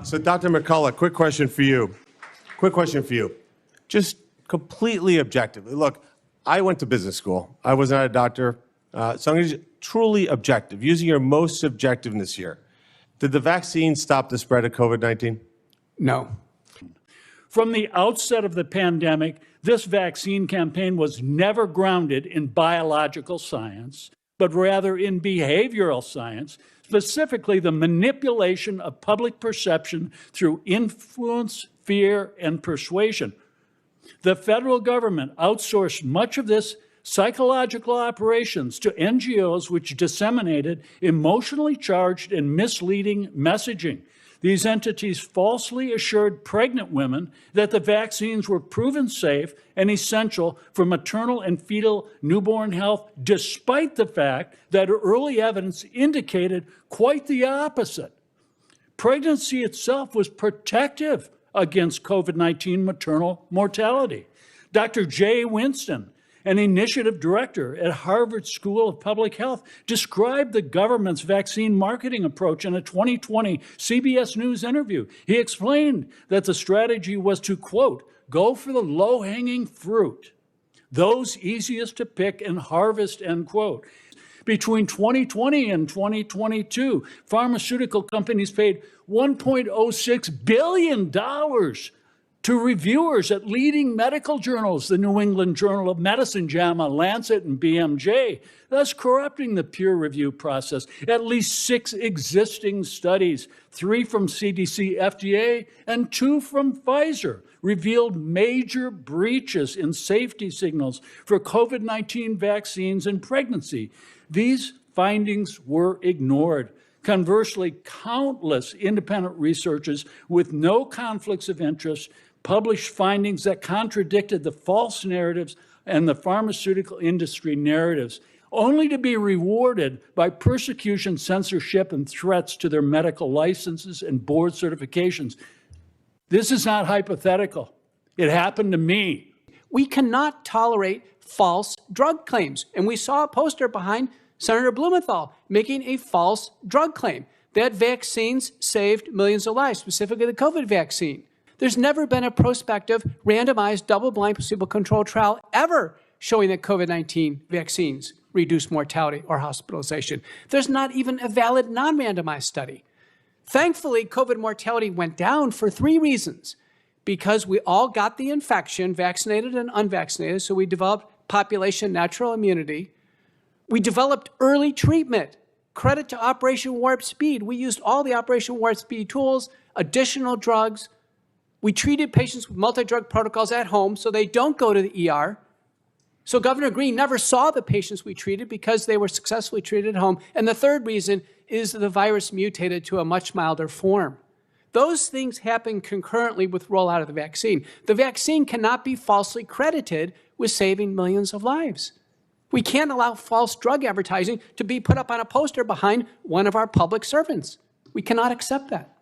So, Dr. McCullough, quick question for you. Just completely objectively. Look, I went to business school. I was not a doctor. So I'm going to truly objective, using your most subjectiveness here. Did the vaccine stop the spread of COVID-19? No. From the outset of the pandemic, this vaccine campaign was never grounded in biological science, but rather in behavioral science, specifically the manipulation of public perception through influence, fear, and persuasion. The federal government outsourced much of this psychological operations to NGOs which disseminated emotionally charged and misleading messaging. These entities falsely assured pregnant women that the vaccines were proven safe and essential for maternal and fetal newborn health, despite the fact that early evidence indicated quite the opposite. Pregnancy itself was protective against COVID-19 maternal mortality. Dr. Jay Winston, an initiative director at Harvard School of Public Health, described the government's vaccine marketing approach in a 2020 CBS News interview. He explained that the strategy was to, quote, go for the low-hanging fruit, those easiest to pick and harvest, end quote. Between 2020 and 2022, pharmaceutical companies paid $1.06 billion to reviewers at leading medical journals, the New England Journal of Medicine, JAMA, Lancet, and BMJ, thus corrupting the peer review process. At least 6 existing studies, 3 from CDC, FDA, and 2 from Pfizer, revealed major breaches in safety signals for COVID-19 vaccines and pregnancy. These findings were ignored. Conversely, countless independent researchers with no conflicts of interest published findings that contradicted the false narratives and the pharmaceutical industry narratives, only to be rewarded by persecution, censorship, and threats to their medical licenses and board certifications. This is not hypothetical. It happened to me. We cannot tolerate false drug claims. And we saw a poster behind Senator Blumenthal making a false drug claim that vaccines saved millions of lives, specifically the COVID vaccine. There's never been a prospective, randomized, double-blind, placebo-controlled trial ever showing that COVID-19 vaccines reduce mortality or hospitalization. There's not even a valid non-randomized study. Thankfully, COVID mortality went down for 3 reasons. Because we all got the infection, vaccinated and unvaccinated, so we developed population natural immunity. We developed early treatment. Credit to Operation Warp Speed. We used all the Operation Warp Speed tools, additional drugs. We treated patients with multi-drug protocols at home so they don't go to the ER. So Governor Green never saw the patients we treated because they were successfully treated at home. And the third reason is the virus mutated to a much milder form. Those things happen concurrently with rollout of the vaccine. The vaccine cannot be falsely credited with saving millions of lives. We can't allow false drug advertising to be put up on a poster behind one of our public servants. We cannot accept that.